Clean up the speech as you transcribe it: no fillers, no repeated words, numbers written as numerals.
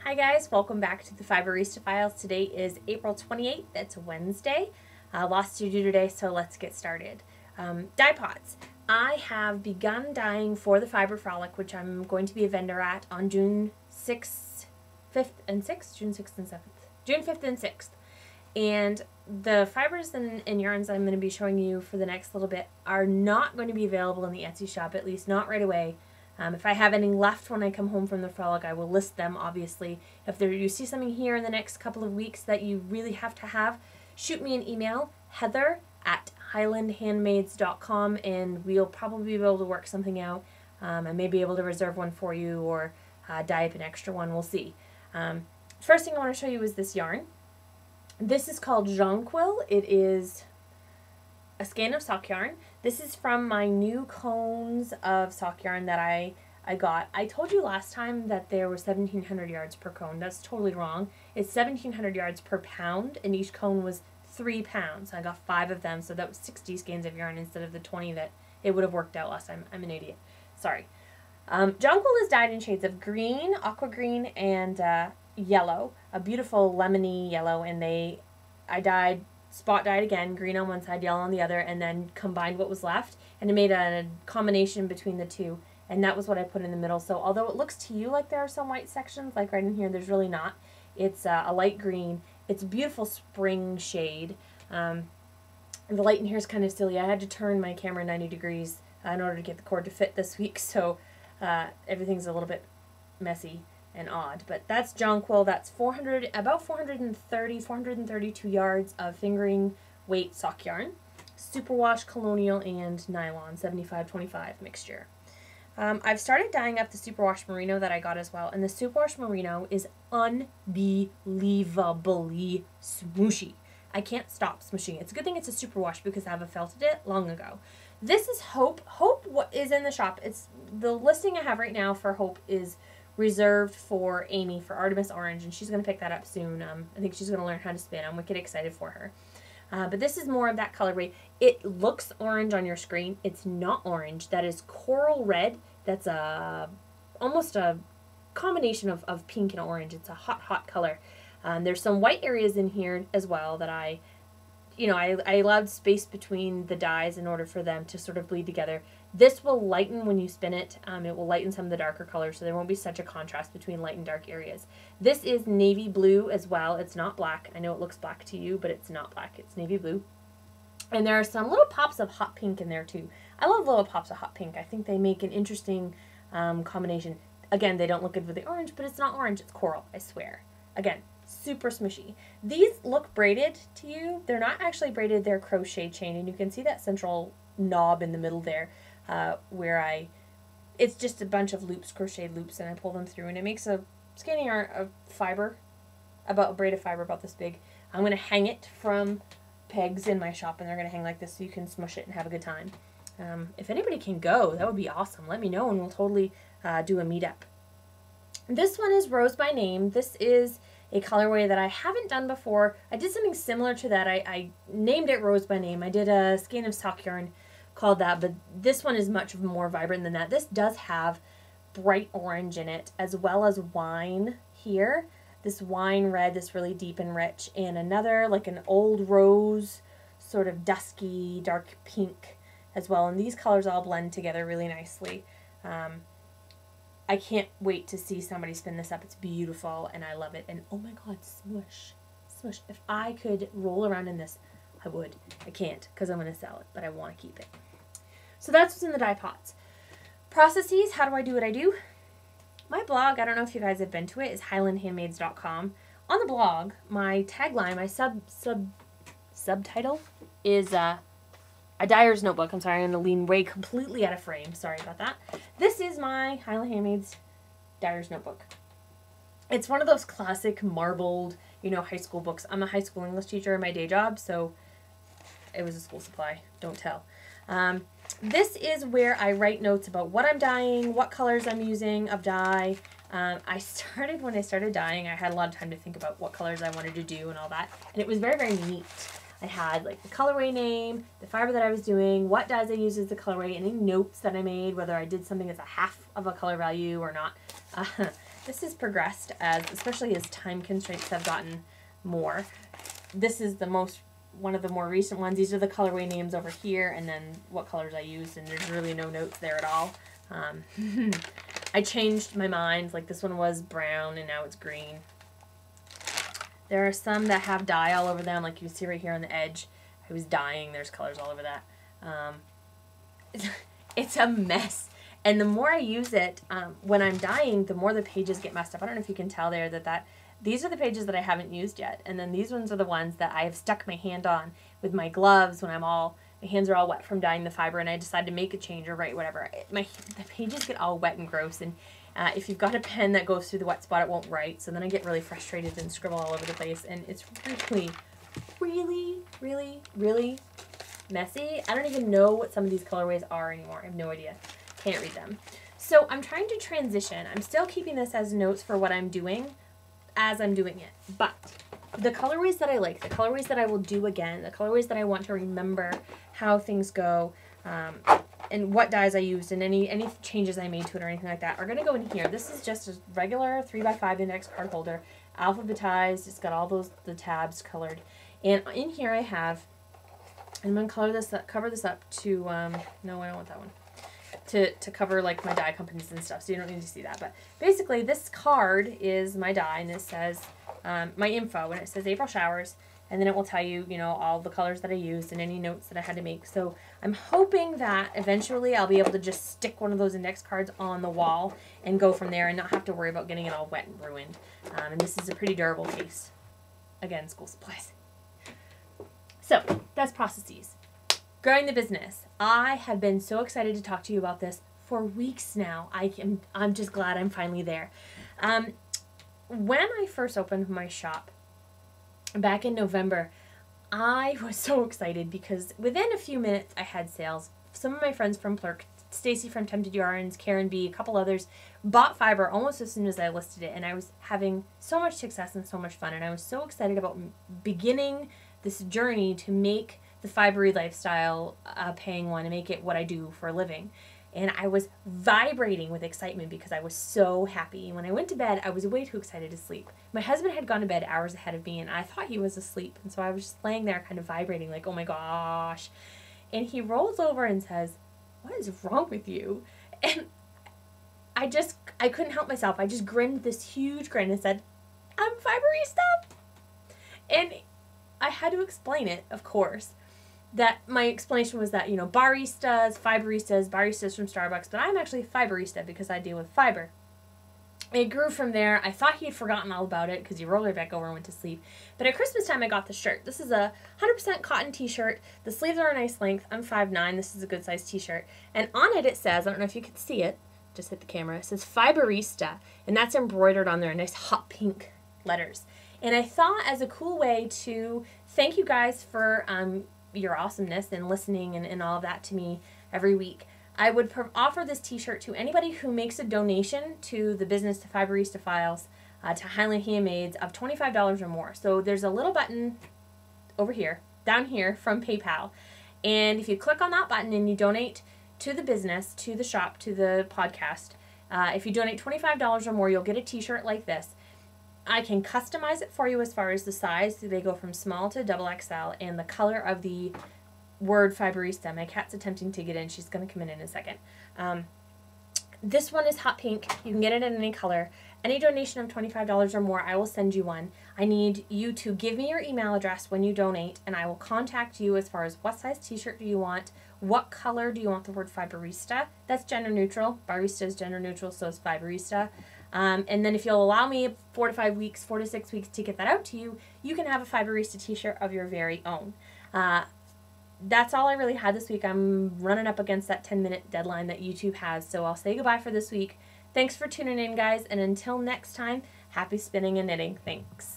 Hi guys, welcome back to the Fiberista Files. Today is April 28th, it's Wednesday. Lots to do today, so let's get started. Dye pots. I have begun dyeing for the Fiber Frolic, which I'm going to be a vendor at on June 6th, 5th, and 6th? June 6th and 7th. June 5th and 6th. And the fibers and yarns I'm going to be showing you for the next little bit are not going to be available in the Etsy shop, at least not right away. If I have any left when I come home from the frolic, I will list them, obviously. If you see something here in the next couple of weeks that you really have to have, shoot me an email, heather@highlandhandmades.com, and we'll probably be able to work something out. I may be able to reserve one for you or dye up an extra one. We'll see. First thing I want to show you is this yarn. This is called Jonquil. It is a skein of sock yarn. This is from my new cones of sock yarn that I got. I told you last time that there were 1,700 yards per cone. That's totally wrong. It's 1,700 yards per pound, and each cone was 3 pounds. I got 5 of them, so that was 60 skeins of yarn instead of the 20 that it would have worked out last time. I'm an idiot. Sorry. Jonquil is dyed in shades of green, aqua green, and yellow. A beautiful lemony yellow, and I spot dyed again, green on one side, yellow on the other, and then combined what was left, and it made a combination between the two, and that was what I put in the middle. So although it looks to you like there are some white sections, like right in here, there's really not. It's a light green. It's a beautiful spring shade. The light in here is kind of silly. I had to turn my camera 90 degrees in order to get the cord to fit this week, so everything's a little bit messy and odd. But that's Jonquil. That's about 432 yards of fingering weight sock yarn. Superwash, colonial, and nylon, 75-25 mixture. I've started dyeing up the superwash merino that I got as well, and the superwash merino is unbelievably smooshy. I can't stop smooshing it. It's a good thing it's a superwash because I have felted it long ago. This is Hope. Hope is in the shop. It's the listing I have right now for Hope is reserved for Amy for Artemis Orange, and she's going to pick that up soon. I think she's going to learn how to spin. I'm wicked excited for her. But this is more of that colorway. It looks orange on your screen. It's not orange. That is coral red. That's almost a combination of pink and orange. It's a hot, hot color. There's some white areas in here as well that I allowed space between the dyes in order for them to sort of bleed together. This will lighten when you spin it. It will lighten some of the darker colors, so there won't be such a contrast between light and dark areas. This is navy blue as well. It's not black. I know it looks black to you, but it's not black. It's navy blue. And there are some little pops of hot pink in there too. I love little pops of hot pink. I think they make an interesting combination. Again, they don't look good with the orange, but it's not orange. It's coral, I swear. Again, super smushy. These look braided to you. They're not actually braided. They're crochet chain, and you can see that central knob in the middle there it's just a bunch of loops, crocheted loops, and I pull them through, and it makes a skein of yarn of fiber, a braided fiber about this big. I'm going to hang it from pegs in my shop, and they're going to hang like this so you can smush it and have a good time. If anybody can go, that would be awesome. Let me know, and we'll totally do a meetup. This one is Rose by Name. This is a colorway that I haven't done before. I did something similar to that. I named it Rose by Name. I did a skein of sock yarn called that, but this one is much more vibrant than that. This does have bright orange in it, as well as wine here. This wine red, this really deep and rich, and another like an old rose, sort of dusky, dark pink as well. And these colors all blend together really nicely. I can't wait to see somebody spin this up. It's beautiful, and I love it. And oh my God, smush, smush. If I could roll around in this, I would. I can't because I'm going to sell it, but I want to keep it. So that's what's in the dye pots. Processes, how do I do what I do? My blog, I don't know if you guys have been to it, is highlandhandmades.com. On the blog, my tagline, my subtitle is a dyer's notebook. I'm sorry, I'm going to lean way completely out of frame. Sorry about that. This is my Highland Handmades dyer's notebook. It's one of those classic marbled, high school books. I'm a high school English teacher in my day job, so it was a school supply. Don't tell. This is where I write notes about what I'm dyeing, what colors I'm using of dye. When I started dyeing, I had a lot of time to think about what colors I wanted to do and all that, and it was very, very neat. I had like the colorway name, the fiber that I was doing, what dyes I used as the colorway, any notes that I made, whether I did something as a half of a color value or not. this has progressed especially as time constraints have gotten more. This is one of the more recent ones. These are the colorway names over here, and then what colors I used, and there's really no notes there at all. I changed my mind. Like this one was brown, and now it's green. There are some that have dye all over them, like you see right here on the edge. I was dyeing. There's colors all over that. It's a mess. And the more I use it, when I'm dyeing, the more the pages get messed up. I don't know if you can tell there that these are the pages that I haven't used yet. And then these ones are the ones that I have stuck my hand on with my gloves when my hands are all wet from dyeing the fiber, and I decide to make a change or write whatever. The pages get all wet and gross, and if you've got a pen that goes through the wet spot, it won't write. So then I get really frustrated and scribble all over the place, and it's really, really, really, really messy. I don't even know what some of these colorways are anymore. I have no idea. Can't read them. So I'm trying to transition. I'm still keeping this as notes for what I'm doing as I'm doing it. But the colorways that I like, the colorways that I will do again, the colorways that I want to remember how things go, and what dyes I used, and any changes I made to it or anything like that are going to go in here. This is just a regular 3x5 index card holder, alphabetized. It's got all the tabs colored. And in here I have, and I'm going to cover this up to, no, I don't want that one. To cover like my dye companies and stuff, so you don't need to see that. But basically this card is my dye, and it says my info, and it says April Showers, and then it will tell you, you know, all the colors that I used and any notes that I had to make. So I'm hoping that eventually I'll be able to just stick one of those index cards on the wall and go from there and not have to worry about getting it all wet and ruined. And this is a pretty durable case. Again, school supplies. So that's processes. Growing the business. I have been so excited to talk to you about this for weeks now. I'm just glad I'm finally there. When I first opened my shop back in November, I was so excited because within a few minutes I had sales. Some of my friends from Plurk, Stacy from Tempted Yarns, Karen B, a couple others, bought fiber almost as soon as I listed it, and I was having so much success and so much fun, and I was so excited about beginning this journey to make the fibery lifestyle a paying one and make it what I do for a living. And I was vibrating with excitement because I was so happy. And when I went to bed, I was way too excited to sleep. My husband had gone to bed hours ahead of me, and I thought he was asleep. And so I was just laying there kind of vibrating like, oh my gosh. And he rolls over and says, "What is wrong with you?" And I couldn't help myself. I just grinned this huge grin and said, "I'm Fiberista." And I had to explain it, of course. That my explanation was that, you know, baristas, baristas from Starbucks, but I'm actually Fiberista because I deal with fiber. It grew from there. I thought he had forgotten all about it because he rolled right back over and went to sleep. But at Christmas time, I got the shirt. This is a 100% cotton t-shirt. The sleeves are a nice length. I'm 5'9". This is a good size t-shirt. And on it says, I don't know if you can see it, just hit the camera, it says Fiberista. And that's embroidered on there in nice hot pink letters. And I thought as a cool way to thank you guys for your awesomeness and listening and all of that to me every week, I would offer this t-shirt to anybody who makes a donation to the business, to Fiberista Files, to Highland Handmades of $25 or more. So there's a little button over here, down here from PayPal. And if you click on that button and you donate to the business, to the shop, to the podcast, if you donate $25 or more, you'll get a t-shirt like this. I can customize it for you as far as the size. They go from small to XXL, and the color of the word Fiberista. My cat's attempting to get in. She's going to come in a second. This one is hot pink. You can get it in any color. Any donation of $25 or more, I will send you one. I need you to give me your email address when you donate, and I will contact you as far as what size t-shirt do you want, what color do you want the word Fiberista. That's gender neutral. Barista is gender neutral, so is Fiberista. And then if you'll allow me 4 to 6 weeks to get that out to you, you can have a Fiberista t-shirt of your very own. That's all I really had this week. I'm running up against that 10-minute deadline that YouTube has, so I'll say goodbye for this week. Thanks for tuning in, guys, and until next time, happy spinning and knitting. Thanks.